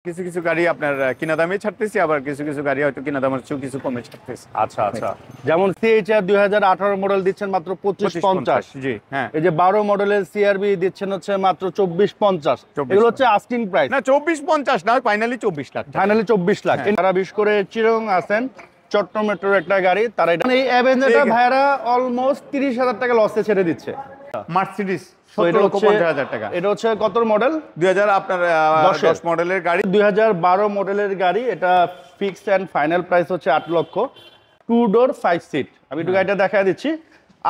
কিছু কিছু গাড়ি আপনার কিনা দামে ছাড়তেছি, আবার কিছু কিছু গাড়ি হয়তো কিনা দামের চেয়েও কিছু কমে ছাড়তেছি। আচ্ছা আচ্ছা, যেমন সিএইচআর 2018 মডেল দিচ্ছেন মাত্র 2550। জি হ্যাঁ। এই যে 12 মডেলের সিআরবি দিচ্ছেন হচ্ছে মাত্র 2450। এগুলো হচ্ছে আস্কিং প্রাইস না, 2450 না, ফাইনালি 24 লাখ। ফাইনালি 24 লাখ। তারা বিশেষ করে চিরং আছেন চট্টগ্রাম মেট্রোর একটা গাড়ি, তারা এই অ্যাভেঞ্জারটা ভাইরা অলমোস্ট 30,000 টাকা লসে ছেড়ে দিচ্ছে। মার্সিডিজ 17,50,000 টাকা। এটা হচ্ছে কত মডেল? 2000 আপনার 10 মডেলের গাড়ি, 2012 মডেলের গাড়ি। এটা ফিক্সড এন্ড ফাইনাল প্রাইস হচ্ছে 8 লক্ষ। 2 ডোর 5 সিট। আমি একটু গাড়িটা দেখায় দিচ্ছি।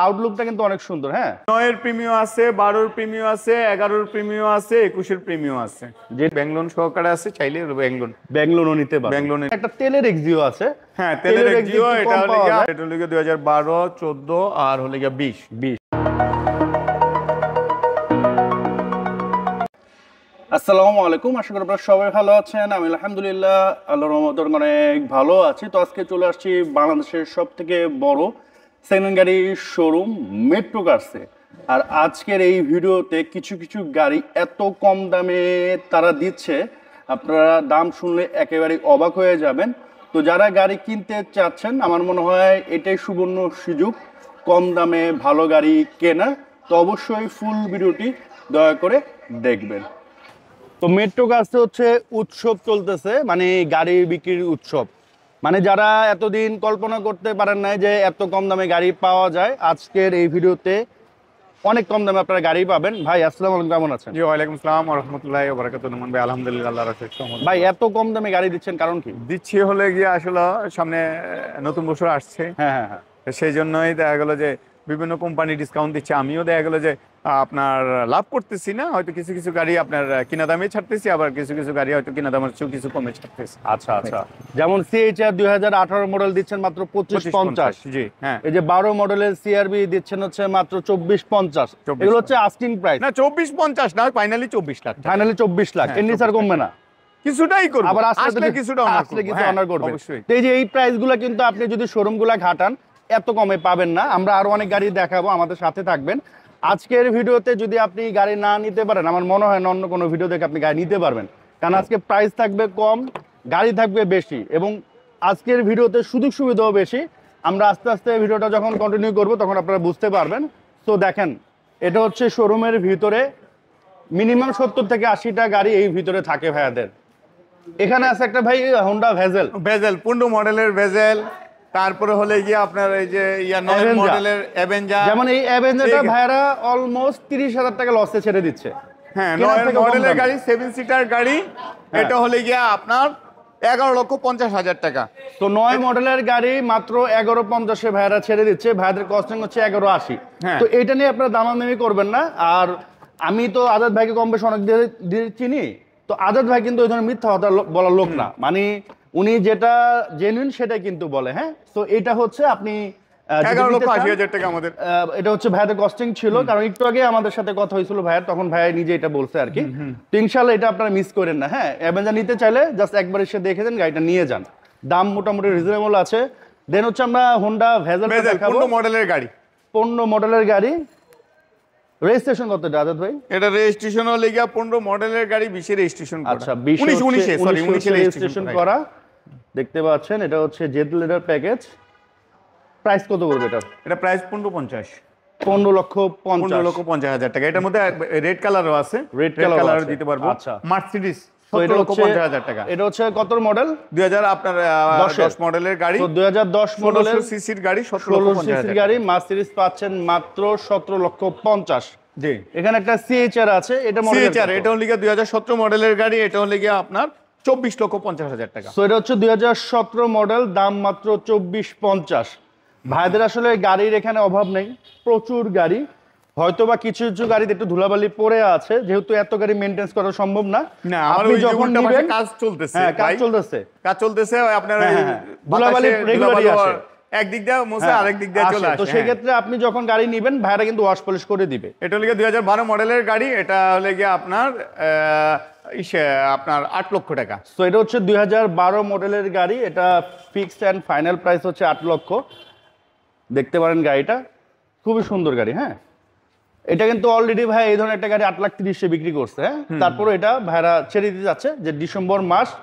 আউটলুকটা কিন্তু অনেক সুন্দর। হ্যাঁ, 9 এর প্রিমিয়াম আছে, 12 এর প্রিমিয়াম আছে, 11 এর প্রিমিয়াম আছে, 21 এর প্রিমিয়াম আছে, যে ব্যাংলোন সহকারে আছে, চাইলে ব্যাংলোনও নিতে পারবেন। ব্যাংলোনে একটা তেলের এক্সিও আছে। হ্যাঁ, তেলের এক্সিও। এটা হলো 2012, 14 আর হলো 20। আসসালামু আলাইকুম, আশা করি আপনারা সবাই ভালো আছেন। আমি আলহামদুলিল্লাহ আল্লাহর রহমতে অনেক ভালো আছি। তো আজকে চলে আসছি বাংলাদেশের সব থেকে বড় সেকেন্ড গাড়ি শোরুম মেট্রো কার্সে। আর আজকের এই ভিডিওতে কিছু কিছু গাড়ি এত কম দামে তারা দিচ্ছে, আপনারা দাম শুনলে একেবারে অবাক হয়ে যাবেন। তো যারা গাড়ি কিনতে চাচ্ছেন, আমার মনে হয় এটাই সুবর্ণ সুযোগ কম দামে ভালো গাড়ি কেনা। তো অবশ্যই ফুল ভিডিওটি দয়া করে দেখবেন। তো মেট্রো কার্সে হচ্ছে উৎসব চলতেছে, মানে গাড়ি বিক্রির উৎসব। মানে যারা এতদিন কল্পনা করতে পারেন নাই যে এত কম দামে গাড়ি পাওয়া যায়, আজকের এই ভিডিওতে অনেক কম দামে আপনারা গাড়ি পাবেন। ভাই আসসালামু আলাইকুম, কেমন আছেন? জি ওয়ালাইকুম আসসালাম ওয়া রাহমাতুল্লাহি ওয়া বারাকাতুহু। নুমান ভাই আলহামদুলিল্লাহ, আল্লাহর রাখে সহমত। ভাই এত কম দামে গাড়ি দিচ্ছেন কারণ কি? দিচ্ছি হলে গিয়ে আসলে সামনে নতুন বছর আসছে। হ্যাঁ হ্যাঁ হ্যাঁ, সেই জন্যই দেখা গেল যে বিভিন্ন কোম্পানি ডিসকাউন্ট দিচ্ছে, আমিও দেখা গেল যে আপনার লাভ করতেছি না, হয়তো কিছু কিছু গাড়ি আপনার কিনা দামে ছাড়তেছি, আবার কিছু কিছু গাড়ি হয়তো কিনা দামের চেয়েও কিছু কমে ছাড়তেছি। আচ্ছা আচ্ছা, যেমন সিএইচআর 2018 মডেল দিচ্ছেন মাত্র 2550। জি হ্যাঁ। এই যে 12 মডেলের সিআরবি দিচ্ছেন হচ্ছে মাত্র 2450। এগুলো হচ্ছে আস্কিং প্রাইস। না, 2450 না, ফাইনালি 24 লাখ। ফাইনালি 24 লাখ। এর নিচে আর কমবে না, কিছুটাই করব, আবার আসলে কিছুটা অনার করবে। অবশ্যই। তো এই যে এই প্রাইসগুলো কিন্তু আপনি যদি শোরুমগুলো ঘাটান এত কমে পাবেন না। আমরা আরো অনেক গাড়ি দেখাবো, আমাদের সাথে থাকবেন। আজকের ভিডিওতে যদি আপনি গাড়ি না নিতে পারেন, আমার মনে হয় না অন্য কোনো ভিডিও দেখে আপনি গাড়ি নিতে পারবেন, কারণ আজকে প্রাইস থাকবে কম, গাড়ি থাকবে বেশি, এবং আজকের ভিডিওতে সুযোগ সুবিধাও বেশি। আমরা আস্তে আস্তে ভিডিওটা যখন কন্টিনিউ করব তখন আপনারা বুঝতে পারবেন। তো দেখেন, এটা হচ্ছে শোরুমের ভিতরে মিনিমাম 70 থেকে 80টা গাড়ি এই ভিতরে থাকে ভাইয়াদের। এখানে আছে একটা ভাই হোন্ডা ভেজেল, 15 মডেলের ভেজেল। তারপরে হলে গিয়ে আপনার এই যে 9 মডেলের অ্যাভেঞ্জার। যেমন এই অ্যাভেঞ্জারটা ভাইরা অলমোস্ট 30,000 টাকা লসে ছেড়ে দিচ্ছে। হ্যাঁ, 9 মডেলের গাড়ি, 7 সিটার গাড়ি। এটা হলে গিয়ে আপনার 11,50,000 টাকা। তো 9 মডেলের গাড়ি মাত্র 1150-এ ভাইরা ছেড়ে দিচ্ছে। ভাইদের কস্টিং হচ্ছে 1180। তো এটা নিয়ে আপনারা দামাদামি করবেন না। আর আমি তো আজাদ ভাইকে কম বেশি অনেক দিয়ে চিনি। তো আজাদ ভাই কিন্তু ওই ধরনের মিথ্যা কথা বলার লোক না, মানে উনি যেটা জেনুইন সেটাই কিন্তু বলে। হ্যাঁ, তো এটা হচ্ছে আপনি 11,80,000 টাকা আমাদের। এটা হচ্ছে ভাইয়াদের কস্টিং ছিল, কারণ একটু আগে আমাদের সাথে কথা হয়েছিল ভাইয়ার, তখন ভাইয়া নিজে এটা বলছে আর কি। তো ইনশাআল্লাহ এটা আপনারা মিস করেন না। হ্যাঁ, অ্যাভেঞ্জার নিতে চাইলে জাস্ট একবার এসে দেখে দেন, গাড়িটা নিয়ে যান। দাম মোটামুটি রিজনেবল আছে। দেন হচ্ছে আমরা হোন্ডা ভেজেল দেখাবো। 15 মডেলের গাড়ি। 15 মডেলের গাড়ি। রেজিস্ট্রেশন কত আজাদ ভাই? এটা রেজিস্ট্রেশন হলে গিয়া 15 মডেলের গাড়ি, 20 রেজিস্ট্রেশন করা। আচ্ছা, 19 রেজিস্ট্রেশন করা। দেখতে পাচ্ছেন এটা হচ্ছে জেড লিডার প্যাকেজ। প্রাইস কত পড়বে এটা? এটা প্রাইস 15,50। 15,50,000 টাকা। এটার মধ্যে রেড কালারও আছে, রেড কালার দিতে পারবো। আচ্ছা, মার্সিডিজ তো এটা হচ্ছে 17,50,000 টাকা। এটা হচ্ছে কত মডেল? 2000 আপনার 10 মডেলের গাড়ি। তো 2010 মডেলের সিসির গাড়ি, 16 সিসির গাড়ি মার্সিডিজ পাচ্ছেন মাত্র 17,50,000। জি, এখানে একটা সিএইচআর আছে, এটা মডেল সিএইচআর। এটা হলো 2017 মডেলের গাড়ি। এটা হলো আপনার 24,50,000 টাকা। তো এটা হচ্ছে 2017 মডেল, দাম মাত্র 24,50। ভাইদের আসলে গাড়ির এখানে অভাব নেই, প্রচুর গাড়ি। হয়তোবা কিছু কিছু গাড়িতে একটু ধুলাবালি পড়ে আছে, যেহেতু এত গাড়ি মেইনটেইন করা সম্ভব না। আপনি যখন নেবেন, কাজ চলতেছে। হ্যাঁ, কাজ চলতেছে। আপনার ধুলাবালি রেগুলারই আসে, একদিক দিয়ে মোছে, আরেক দিক দিয়ে চলে আসে। তো সেই ক্ষেত্রে আপনি যখন গাড়ি নেবেন, ভাইরা কিন্তু ওয়াশ পলিশ করে দিবে। এটা হলো 2012 মডেলের গাড়ি। এটা হলো আপনার আপনার 8 লক্ষ টাকা। তো এটা হচ্ছে 2012 মডেলের গাড়ি। এটা ফিক্সড এন্ড ফাইনাল প্রাইস হচ্ছে 8 লক্ষ। দেখতে পারেন গাড়িটা খুবই সুন্দর গাড়ি। হ্যাঁ, এটা কিন্তু অলরেডি ভাই এই ধরনের একটা গাড়ি 8,30,000 বিক্রি করছে, হ্যাঁ। তারপরে এটা ভাইরা ছেড়ে দিতে যাচ্ছে যে ডিসেম্বর মাস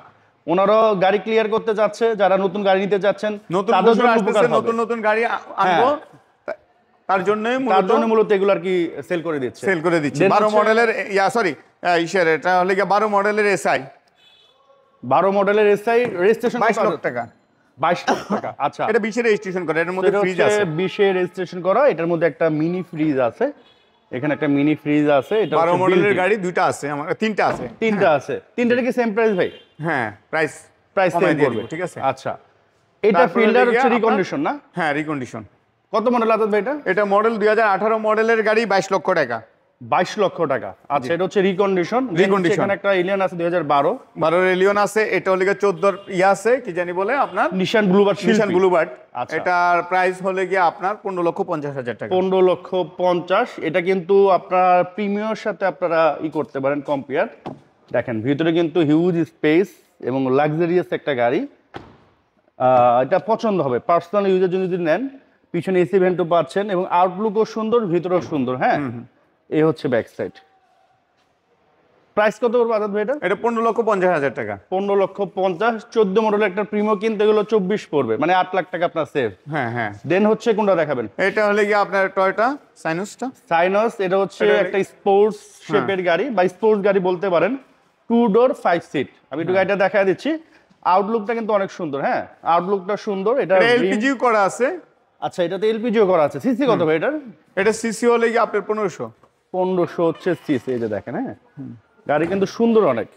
ওনারাও গাড়ি ক্লিয়ার করতে যাচ্ছে, যারা নতুন গাড়ি নিতে যাচ্ছেন নতুন তাদের বছর জন্য আসতেছে, উপকার হবে। নতুন নতুন গাড়ি আনবো, তার জন্যই তার মূলত জন্য মূলত এগুলো আর কি সেল করে দিচ্ছে। সেল করে দিচ্ছি। Then 12 হচ্ছে- মডেলের সরি ইসের এটা হলো গিয়ে 12 মডেলের এসআই 12 মডেলের এসআই রেজিস্ট্রেশন 22 লক্ষ টাকা। 22 লাখ টাকা। আচ্ছা, এটা 20 এর রেজিস্ট্রেশন করে, এর মধ্যে এটা ফ্রিজ হচ্ছে আছে। 20 এর রেজিস্ট্রেশন করা, এটার মধ্যে একটা মিনি ফ্রিজ আছে, এখানে একটা মিনি ফ্রিজ আছে। এটা 12 হচ্ছে মডেলের built-in। গাড়ি দুইটা আছে, আমার তিনটা আছে। তিনটা আছে, তিনটার কি সেম প্রাইস ভাই? হ্যাঁ, প্রাইস প্রাইস কমায় সেম দিয়ে করবে, দিব, ঠিক আছে। আচ্ছা, এটা তারপরে ফিল্ডার লেগে হচ্ছে আপনার- রিকন্ডিশন না? হ্যাঁ, রিকন্ডিশন। কত মডেল আছে ভাই এটা? এটা মডেল 2018 মডেলের গাড়ি, 22 লক্ষ টাকা। 22 লক্ষ টাকা। আচ্ছা, এটা হচ্ছে রিকন্ডিশন। Recondition। এখানে একটা এলিয়ান আছে 2012, 12 এলিয়ন আছে, এটা হলো গিয়ে 14 আছে কি জানি বলে আপনার নিশান ব্লুবার্ড নিশান ব্লুবার্ড। আচ্ছা। এটার প্রাইস হলে গিয়ে আপনার 15,50,000 টাকা। 15,50,000। এটা কিন্তু আপনার প্রিমিয়ার সাথে আপনারা করতে পারেন কম্পেয়ার। দেখেন ভিতরে কিন্তু হিউজ স্পেস এবং লাক্সারিয়াস একটা গাড়ি। এটা পছন্দ হবে পার্সোনাল ইউজের জন্য যদি নেন। পিছনে এসি ভেন্টও পাচ্ছেন এবং আউটলুকও সুন্দর, ভিতরেও সুন্দর, হ্যাঁ। এই হচ্ছে ব্যাক সাইড। প্রাইস কত পড়বে আজাদ ভাই এটা? এটা 15,50,000 টাকা। 15,50,000। 14 মডেলের একটা প্রিমিও কিনতে গেলে 24 পড়বে, মানে 8 লাখ টাকা আপনার সেভ। হ্যাঁ হ্যাঁ। দেন হচ্ছে কোনটা দেখাবেন? এটা হলে গিয়ে আপনার টয়োটা সাইনাসটা। সাইনাস, এটা হচ্ছে এটা- একটা স্পোর্টস শেপের গাড়ি বা স্পোর্টস গাড়ি বলতে পারেন। 2 ডোর 5 সিট। আমি একটু গাড়িটা দেখায় দিচ্ছি। আউটলুকটা কিন্তু অনেক সুন্দর, হ্যাঁ, আউটলুকটা সুন্দর। এটা এটা এলপিজিও করা আছে। আচ্ছা, এটাতে এলপিজিও করা আছে। সিসি কত ভাই এটার? এটা সিসি হলে গিয়ে আপনার 1500। 1500 হচ্ছে সিসি। এই যে দেখেন, হ্যাঁ, গাড়ি কিন্তু সুন্দর অনেক।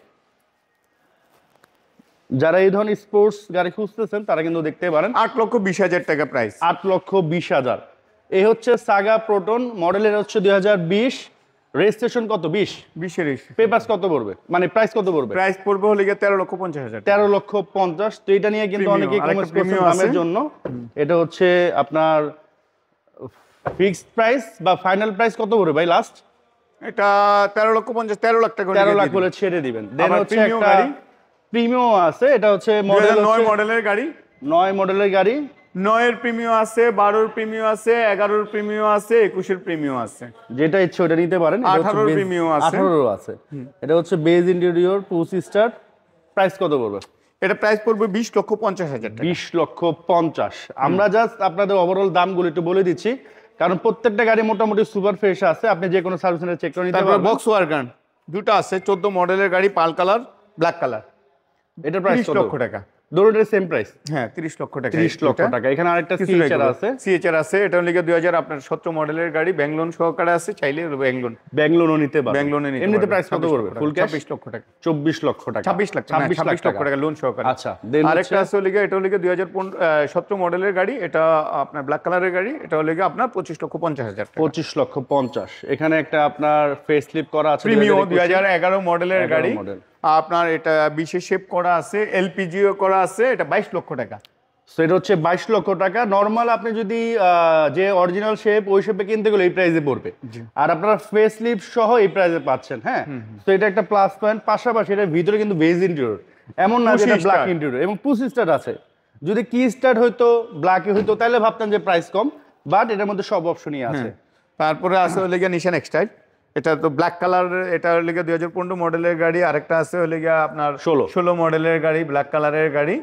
যারা এই ধরনের স্পোর্টস গাড়ি খুঁজতেছেন তারা কিন্তু দেখতে পারেন। 8,20,000 টাকা প্রাইস। 8,20,000। এই হচ্ছে সাগা প্রোটন, মডেলের হচ্ছে 2020, রেজিস্ট্রেশন কত? 20। 20 এর পেপারস কত পড়বে, মানে প্রাইস কত পড়বে? প্রাইস পড়বে হলে গিয়ে 13,50,000 টাকা। 13,50,000। তো এটা নিয়ে কিন্তু Premium, অনেকেই আরেকটা কমেন্টস করছেন premium দামের আছে। জন্য। এটা হচ্ছে আপনার ফিক্সড প্রাইস বা ফাইনাল প্রাইস কত পড়বে ভাই লাস্ট? এটা 13,50,000, 13 লাখ টাকা। 13 লাখ বলে ছেড়ে দিবেন। দেন আবার হচ্ছে premium একটা গাড়ি। প্রিমিয়াম আছে, এটা হচ্ছে মডেল 2009 মডেলের গাড়ি। 9 মডেলের গাড়ি। 9 এর প্রিমিয়াম আছে, 12 এর প্রিমিয়াম আছে, 11 এর প্রিমিয়াম আছে, 21 এর প্রিমিয়াম আছে। যেটা ইচ্ছে ওটা নিতে পারেন। 18 premium আছে। 18 আছে। এটা হচ্ছে বেজ ইন্টেরিয়র 2 সিস্টার। প্রাইস কত পড়বে? এটা প্রাইস পড়বে 20,50,000 টাকা। 20,50,000। আমরা জাস্ট আপনাদের ওভারঅল দামগুলো একটু বলে দিচ্ছি, কারণ প্রত্যেকটা গাড়ি মোটামুটি সুপার ফ্রেশ আছে। আপনি যে কোনো সার্ভিস সেন্টারে চেক করে নিতে তারপর পারবেন। বক্স ওয়াগন দুটো আছে, 14 মডেলের গাড়ি, পাল কালার, ব্ল্যাক কালার। এটা প্রাইস 30 কত? লক্ষ টাকা। দুটোর সেম প্রাইস, হ্যাঁ, 30 লক্ষ টাকা। 30 লক্ষ টাকা। এখানে আরেকটা সিএচআর আছে। সিএচআর আছে, এটা হলো 2000 আপনার 17 মডেলের গাড়ি, ব্যাংক লোন সহকারে আছে, চাইলে ব্যাংক লোন। ব্যাঙ্গলোরও নিতে পারবেন। ব্যাংক লোনে নিতে এমনিতে পারবেন। প্রাইস কত 26 পড়বে? লক্ষ ফুল টাকা, ক্যাশ 26 লক্ষ টাকা। 24 লক্ষ টাকা। 26 লাখ, 26 লক্ষ টাকা লোন সহকারে। আচ্ছা, দেন আরেকটা আছে হলো গিয়ে, এটা হলো গিয়ে 2017 মডেলের গাড়ি, এটা আপনার ব্ল্যাক কালারের গাড়ি, এটা হলো গিয়ে আপনার 25,50,000 টাকা। 25,50,000। এখানে একটা আপনার ফেস লিপ করা আছে, প্রিমিয়াম 2011 মডেলের 11 গাড়ি। মডেল। আপনার এটা বিশেষ শেপ করা আছে, এলপিজিও করা আছে, এটা 22 লক্ষ টাকা। সো এটা হচ্ছে 22 লক্ষ টাকা। নর্মাল আপনি যদি যে অরিজিনাল শেপ ওই শেপে কিনতে গেলে এই প্রাইসে পড়বে, আর আপনারা ফেস লিপ সহ এই প্রাইসে পাচ্ছেন, হ্যাঁ। তো এটা একটা প্লাস পয়েন্ট। পাশাপাশি এটার ভিতরে কিন্তু বেজ ইন্টেরিয়র, এমন না যে Push ব্ল্যাক start। ইন্টেরিয়র, এবং পুশ স্টার্ট আছে। যদি কি স্টার্ট হইতো, ব্ল্যাকে হইতো, তাহলে ভাবতাম যে প্রাইস কম, বাট এটার মধ্যে সব অপশনই আছে। তারপরে আছে হলে গিয়ে নিশান এক্সটাইল, এটা তো ব্ল্যাক কালার, এটা হলে গিয়ে 2015 মডেলের গাড়ি। আরেকটা আছে হলে গিয়ে আপনার 16 মডেলের গাড়ি, ব্ল্যাক কালারের গাড়ি,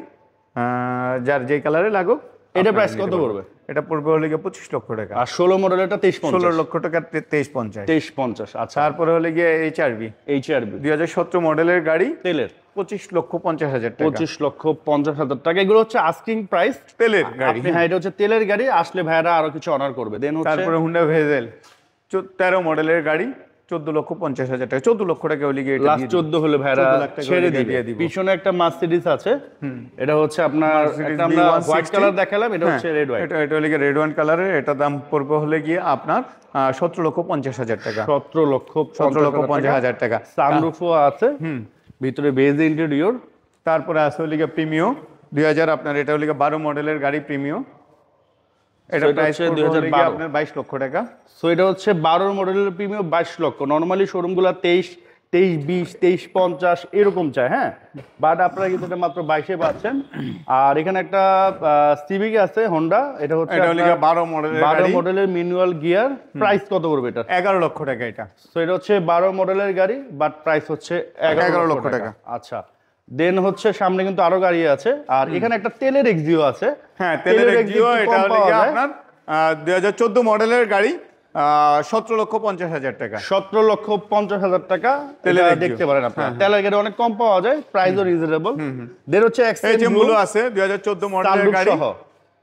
যার যে কালারে লাগুক। এটা আপনারা প্রাইস নিতে কত পারবেন। পড়বে? এটা পড়বে হলে গিয়ে 25 লক্ষ টাকা। আর 16 মডেলটা 23,50,000। 16 লক্ষ টাকা, 23,50,000। 23,50,000। আচ্ছা, তারপরে হলে গিয়ে এইচআরবি এইচআরবি 2017 মডেলের গাড়ি, তেলের 25,50,000 টাকা। 25,50,000 টাকা। এগুলো হচ্ছে আস্কিং প্রাইস তেলের গাড়ি। আপনি, হ্যাঁ, এটা হচ্ছে তেলের গাড়ি। আসলে ভাইরা আরো কিছু অনার করবে। দেন হচ্ছে তারপরে হুন্ডা ভেজেল 13 মডেলের গাড়ি, 14,50,000 টাকা। 14 লক্ষ টাকা হলে গিয়ে এটা লাস্ট দিয়ে 14 হলে ভাইরা 14 লাখ টাকা ছেড়ে হলে দিবে। দিয়ে দিব। পিছনে একটা মার্সিডিজ আছে, এটা হচ্ছে আপনার Mercedes একটা আমরা B160 হোয়াইট কালার দেখালাম, এটা হ্যাঁ, হচ্ছে রেড হোয়াইট। এটা হলে গিয়ে রেড ওয়াইন কালারের, এটা দাম পড়বে হলে গিয়ে আপনার 17,50,000 টাকা। 17,50,000 টাকা। সানরুফও আছে, ভিতরে বেজ ইন্টেরিয়র। তারপরে আছে হলে গিয়ে প্রিমিও 2000 আপনার, এটা হলে গিয়ে 12 মডেলের গাড়ি প্রিমিও। এটা So, এটা প্রাইস হচ্ছে পড়বে হলে গিয়ে 2012 আপনার 22 লক্ষ টাকা। সো এটা হচ্ছে 12 মডেলের প্রিমিয়াম 22 লক্ষ। নর্মালি শোরুমগুলো 23-20, 23-50 এরকম চায়, হ্যাঁ। বাট আপনারা কিন্তু এটা মাত্র 22-এ পাচ্ছেন। আর এখানে একটা সিভিক আছে হোন্ডা, এটা হচ্ছে এটা হলো 12 মডেলের গাড়ি, 12 মডেলের ম্যানুয়াল গিয়ার। প্রাইস কত পড়বে এটা? 11 লক্ষ টাকা এটা। সো এটা হচ্ছে 12 মডেলের গাড়ি, বাট প্রাইস হচ্ছে 11 লক্ষ টাকা। আচ্ছা, দেন হচ্ছে সামনে কিন্তু আরো গাড়ি আছে। আর এখানে একটা তেলের এক্সিও আছে। হ্যাঁ, তেলের এক্সিও, এটা হলো আপনার 2014 মডেলের গাড়ি, 17,50,000 টাকা। 17,50,000 টাকা তেলের দেখতে পারেন আপনারা। তেলের গাড়ি অনেক কম পাওয়া যায়, প্রাইসও রিজনেবল। দেন হচ্ছে এই যে মূল্য আছে 2014 মডেলের গাড়ি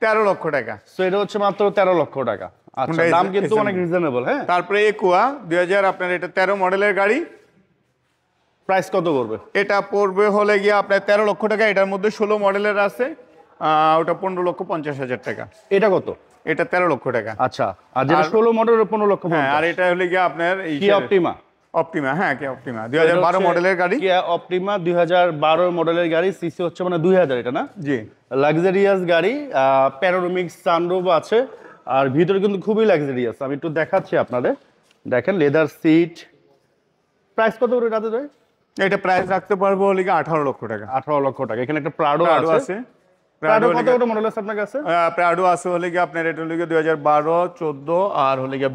13 লক্ষ টাকা। সো এটা হচ্ছে মাত্র 13 লক্ষ টাকা। আচ্ছা, দাম কিন্তু অনেক রিজনেবল, হ্যাঁ। তারপরে একুয়া 2000 আপনার, এটা 13 মডেলের গাড়ি। প্রাইস কত পড়বে? এটা পড়বে হলে গিয়ে আপনার 13 লক্ষ টাকা। এটার মধ্যে 16 মডেলের আছে, ওটা 15,50,000 টাকা। এটা কত? এটা 13 লক্ষ টাকা। আচ্ছা, আর যেটা 16 মডেলের 15 লক্ষ। হ্যাঁ, আর এটা হলে গিয়ে আপনার কি অপটিমা? অপটিমা, হ্যাঁ, কি অপটিমা 2012 মডেলের গাড়ি। কি অপটিমা 2012 মডেলের গাড়ি, সিসি হচ্ছে মানে 2000, এটা না? জি, লাক্সারিয়াস গাড়ি, প্যানোরামিক সানরুফ আছে। আর ভিতরে কিন্তু খুবই লাক্সারিয়াস। আমি একটু দেখাচ্ছি আপনাদের, দেখেন লেদার সিট। প্রাইস কত করে রাতে যায়? এটা প্রাইস রাখতে পারবো হলে গিয়ে 18 লক্ষ টাকা। 18 লক্ষ টাকা। এখানে একটা প্রাডো আছে। প্রাডো কত করে মডেল আছে আপনার কাছে? প্রাডো আছে হলে গিয়ে আপনার, এটা হলে গিয়ে 2012, 14 আর হলে গিয়ে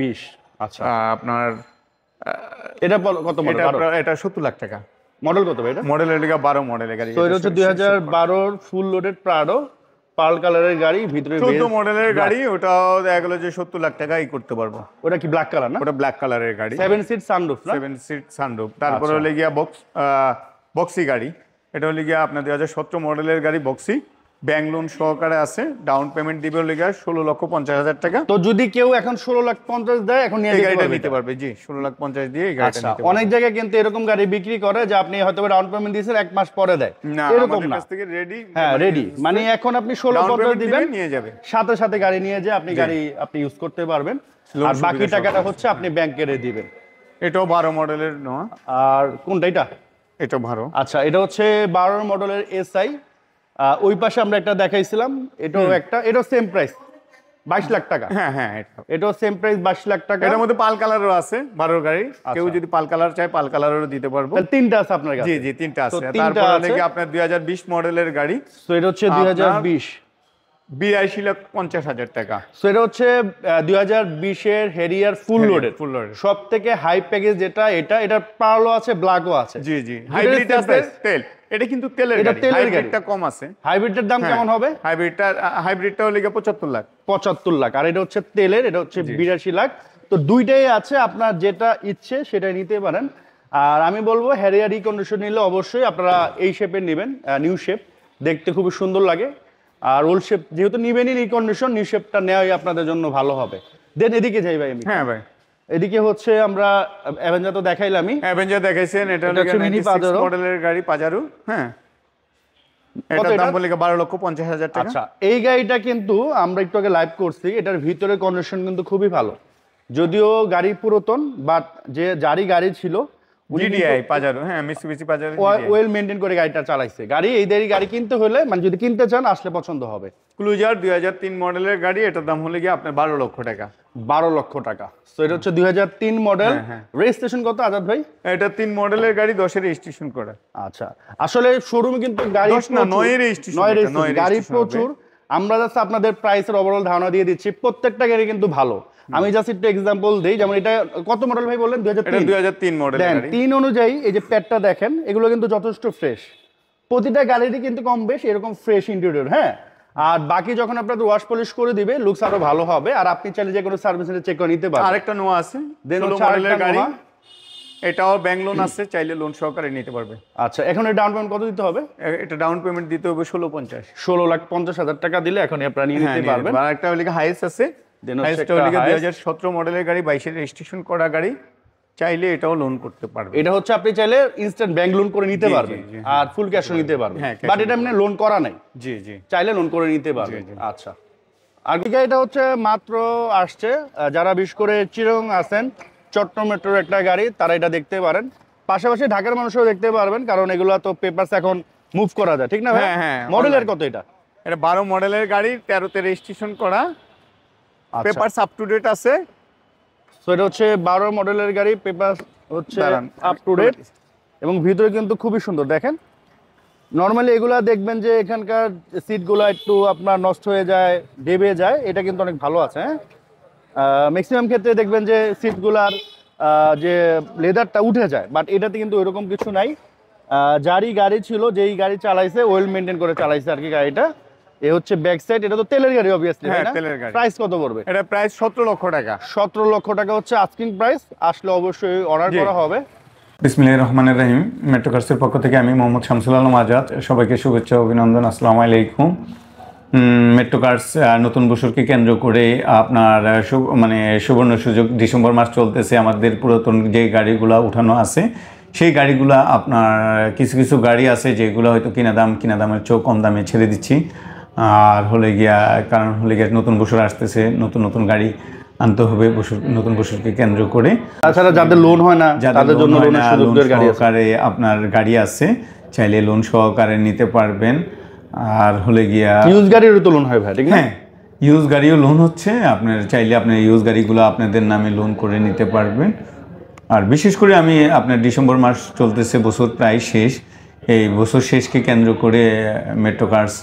20। আচ্ছা, আপনার এটা কত মডেল? এটা 70 লাখ টাকা। মডেল কত ভাই এটা? মডেল হলে গিয়ে 12 মডেলের গাড়ি। তো এটা হচ্ছে 2012 ফুল লোডেড প্রাডো, পার্ল কালারের গাড়ি, ভিতরে 14 মডেলের গাড়ি। ওটাও দেখা গেল যে 70 লাখ টাকাই করতে পারবো। ওটা কি ব্ল্যাক কালার না? ওটা ব্ল্যাক কালারের গাড়ি, 7 সিট সানরুফ না? 7 সিট সানরুফ। তারপরে হলে গিয়া বক্সি গাড়ি। এটা হলে গিয়া আপনার 2017 মডেলের গাড়ি, বক্সি। ব্যাংক লোন সহকারে আছে। ডাউন পেমেন্ট দিবে হলে গিয়া 16,50,000 টাকা। তো যদি কেউ এখন 16,50,000 দেয়, এখন নিতে পারবে। জি, 16,50,000 দিয়ে এই গাড়িটা নিতে পারবে। অনেক জায়গায় কিন্তু এরকম গাড়ি বিক্রি করে যে আপনি হয়তো ডাউন পেমেন্ট দিয়েছেন, 1 মাস পরে দেয়। না, এরকম আমাদের না। কাছ থেকে রেডি। হ্যাঁ, রেডি মানে এখন আপনি 16,50,000 দিবেন, নিয়ে যাবে। সাথে সাথে গাড়ি নিয়ে যে আপনি গাড়ি ইউজ করতে পারবেন। আর বাকি টাকাটা হচ্ছে আপনি ব্যাংকে দিবেন। এটাও 12 মডেলের নয়। আর কোনটা এটা? এটা 12। আচ্ছা, এটা হচ্ছে 12 মডেলের এসআই। ওই পাশে আমরা একটা দেখাইছিলাম, এটাও একটা, এটাও সেম প্রাইস 22 লাখ টাকা। হ্যাঁ, হ্যাঁ, এটাও সেম প্রাইস 22 লাখ টাকা। এটার মধ্যে পাল কালারও আছে 12 গাড়ি। কেউ যদি পাল কালার চায়, পাল কালারও দিতে পারবো। তিনটা আছে আপনার কাছে? জি, জি, তিনটা আছে। তারপর হলে আপনার 2020 মডেলের গাড়ি। তো এটা হচ্ছে 2020, 82,50,000 টাকা। সো এটা হচ্ছে 2020 এর হেরিয়ার ফুল লোডেড। সব থেকে হাই প্যাকেজ যেটা, এটা পার্লও আছে, ব্ল্যাকও আছে। জি, জি, হাইব্রিড আছে, তেল। এটা কিন্তু তেলের গাড়ি, হাইব্রিডটা কম আছে। হাইব্রিডের দাম কেমন হবে? হাইব্রিডটা হলে 75 লাখ। 75 লাখ। আর এটা হচ্ছে তেলের, এটা হচ্ছে 82 লাখ। তো দুইটাই আছে, আপনার যেটা ইচ্ছে সেটাই নিতে পারেন। আর আমি বলবো হ্যারিয়ার রিকন্ডিশন নিলে অবশ্যই আপনারা এই শেপের নেবেন, নিউ শেপ, দেখতে খুবই সুন্দর লাগে। আর ওল্ড শেপ যেহেতু নিবেনই রিকন্ডিশন, নিউ শেপটা নেওয়াই আপনাদের জন্য ভালো হবে। দেন এদিকে যাই ভাই আমি। হ্যাঁ ভাই, এদিকে হচ্ছে আমরা অ্যাভেঞ্জার তো দেখাইলামই। অ্যাভেঞ্জার দেখাইছেন, এটা হলো 96 মডেলের গাড়ি, পাজারো। হ্যাঁ, এটার দাম বলে 12,50,000 টাকা। আচ্ছা, এই গাড়িটা কিন্তু আমরা একটু আগে লাইভ করছি, এটার ভিতরে কন্ডিশন কিন্তু খুবই ভালো। যদিও গাড়ি পুরাতন, বাট যে যারই গাড়ি ছিল জিডিআই পাজারো, হ্যাঁ, মিৎসুবিশি পাজারো, ওয়েল মেইনটেইন করে গাড়িটা চালাইছে। এই গাড়ি কিনতে হলে, মানে যদি কিনতে চান, আসলে পছন্দ হবে। ক্রুজার 2003 মডেলের গাড়ি, এটার দাম হলে গিয়ে আপনার 12 লক্ষ টাকা। 12 লক্ষ টাকা। সো এটা হচ্ছে 2003 মডেল। রেজিস্ট্রেশন কত আজাদ ভাই? এটা 3 মডেলের গাড়ি, 10 এর রেজিস্ট্রেশন করা। আচ্ছা, আসলে শোরুমে কিন্তু গাড়ি 10 না, 9 এর রেজিস্ট্রেশন, গাড়ি প্রচুর। আমরা জাস্ট আপনাদের প্রাইসের ওভারঅল ধারণা দিয়ে দিচ্ছি। প্রত্যেকটা গাড়ি কিন্তু ভালো। আমি জাস্ট একটু এক্সাম্পল দেই, যেমন এটা কত মডেল ভাই বললেন? 2003 মডেল গাড়ি। 3 অনুযায়ী এই যে প্যাডটা দেখেন, এগুলো কিন্তু যথেষ্ট ফ্রেশ। প্রতিটা গাড়িরই কিন্তু কম বেশ এরকম ফ্রেশ ইন্টেরিয়র, হ্যাঁ। আর বাকি যখন আপনাদের ওয়াশ পলিশ করে দিবে, লুকস আরো ভালো হবে। আর আপনি চাইলে যে কোনো সার্ভিস সেন্টারে চেক করে নিতে পারেন। আরেকটা নোয়া আছে 16 মডেলের গাড়ি, এটাও ব্যাংক লোন আছে, চাইলে লোন সহকারে নিতে পারবে। আচ্ছা, এখন এই ডাউন পেমেন্ট কত দিতে হবে? এটা ডাউন পেমেন্ট দিতে হবে 16,50,000 টাকা দিলে এখন আপনারা নিয়ে নিতে পারবেন। আর একটা হলে হাইস আছে, হাইসটা হলে 2017 মডেলের গাড়ি, 22 এর রেজিস্ট্রেশন করা গাড়ি, চাইলে এটাও লোন করতে পারবে। এটা হচ্ছে আপনি চাইলে ইনস্ট্যান্ট ব্যাংক লোন করে নিতে পারবেন, আর ফুল ক্যাশও নিতে পারবেন। বাট এটা এমনি লোন করা নাই। জি, জি, চাইলে লোন করে নিতে পারবেন। আচ্ছা, আর এটা হচ্ছে মাত্র আসছে, যারা বিশেষ করে চিরং আছেন, চট্টগ্রাম মেট্রোর একটা গাড়ি, তারা এটা দেখতে পারেন। পাশাপাশি ঢাকার মানুষও দেখতে পারবেন, কারণ এগুলো তো পেপারস এখন মুভ করা যায়, ঠিক না? হ্যাঁ, হ্যাঁ। মডেলের কত এটা? এটা 12 মডেলের গাড়ি, 13 তে রেজিস্ট্রেশন করা, পেপারস আপ টু ডেট আছে। সো এটা হচ্ছে 12 মডেলের গাড়ি, পেপার হচ্ছে দাঁড়ান, আপ টু ডেট এবং ভিতরে কিন্তু খুবই সুন্দর দেখেন। নর্মালি এগুলা দেখবেন যে এখানকার সিটগুলো একটু আপনার নষ্ট হয়ে যায়, দেবে যায়, এটা কিন্তু অনেক ভালো আছে। হ্যাঁ, ম্যাক্সিমাম ক্ষেত্রে দেখবেন যে সিটগুলার যে লেদারটা উঠে যায়, বাট এটাতে কিন্তু ওইরকম কিছু নাই। যারই গাড়ি ছিল, যেই গাড়ি চালাইছে ওয়েল মেনটেন করে চালাইছে আর কি গাড়িটা। এ হচ্ছে ব্যাক সাইড, এটা তো তেলের গাড়ি অবভিয়াসলি। হ্যাঁ, তেলের গাড়ি। প্রাইস কত পড়বে? এটা প্রাইস 17 লক্ষ টাকা। 17 লক্ষ টাকা হচ্ছে আস্কিং প্রাইস, আসলে অবশ্যই অর্ডার জি। করা হবে। বিসমিল্লাহির রহমানির রহিম। মেট্রো কার্সের পক্ষ থেকে আমি মোহাম্মদ শামসুল আলম আজাদ, সবাইকে শুভেচ্ছা অভিনন্দন, আসসালামু আলাইকুম। মেট্রো কার্স নতুন বছরকে কেন্দ্র করে আপনার মানে সুবর্ণ সুযোগ, ডিসেম্বর মাস চলতেছে, আমাদের পুরাতন যে গাড়িগুলো উঠানো আছে সেই গাড়িগুলো আপনার কিছু কিছু গাড়ি আছে যেগুলো হয়তো কিনা দামের চেয়েও কম দামে ছেড়ে দিচ্ছি। আর হলে গিয়া কারণ হলে গিয়া নতুন বছর আসতেছে, নতুন নতুন গাড়ি আনতে হবে নতুন বছরকে কেন্দ্র করে। তাছাড়া যাদের লোন হয় না তাদের জন্য লোনের সুযোগের গাড়ি আছে। সহকারে আপনার গাড়ি আছে, চাইলে লোন সহকারে নিতে পারবেন। আর হলে গিয়া ইউজ গাড়িরও তো লোন হয় ভাই, ঠিক না? হ্যাঁ, ইউজ গাড়িও লোন হচ্ছে, আপনার চাইলে আপনার ইউজ গাড়িগুলো আপনাদের নামে লোন করে নিতে পারবেন। আর বিশেষ করে আমি আপনার ডিসেম্বর মাস চলতেছে, বছর প্রায় শেষ, এই বছর শেষকে কেন্দ্র করে মেট্রো কার্স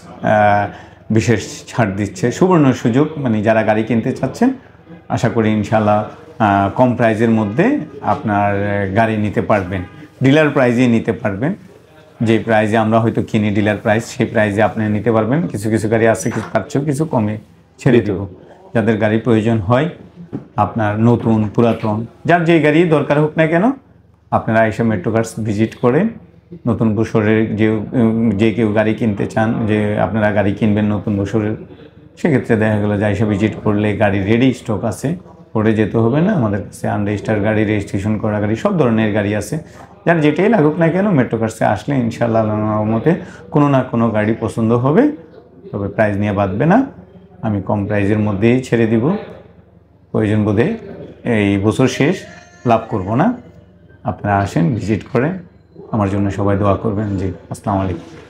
বিশেষ ছাড় দিচ্ছে, সুবর্ণ সুযোগ। মানে যারা গাড়ি কিনতে চাচ্ছেন, আশা করি ইনশাল্লাহ কম প্রাইজের মধ্যে আপনার গাড়ি নিতে পারবেন, ডিলার প্রাইজে নিতে পারবেন। যে প্রাইজে আমরা হয়তো কিনি ডিলার প্রাইস, সেই প্রাইজে আপনি নিতে পারবেন। কিছু কিছু গাড়ি আছে তার চেয়েও কিছু কমে ছেড়ে দেব। যাদের গাড়ি প্রয়োজন হয়, আপনার নতুন পুরাতন যার যে গাড়ি দরকার হোক না কেন, আপনারা এসে মেট্রো কার্স ভিজিট করেন। নতুন বছরের যে কেউ গাড়ি কিনতে চান, যে আপনারা গাড়ি কিনবেন নতুন বছরের, সেক্ষেত্রে দেখা গেলো যে এসে ভিজিট করলে গাড়ি রেডি স্টক আছে, পরে যেতে হবে না। আমাদের কাছে আনরেজিস্টার্ড গাড়ি, রেজিস্ট্রেশন করা গাড়ি, সব ধরনের গাড়ি আছে। যার যেটাই লাগুক না কেন, মেট্রো কার্সে আসলে ইনশাআল্লাহ আল্লাহর মতে কোনো না কোনো গাড়ি পছন্দ হবে, তবে প্রাইস নিয়ে বাঁধবে না। আমি কম প্রাইজের মধ্যেই ছেড়ে দিব। প্রয়োজন বোধে এই বছর শেষ লাভ করব না। আপনারা আসেন, ভিজিট করেন, আমার জন্য সবাই দোয়া করবেন। জি, আসসালামু আলাইকুম।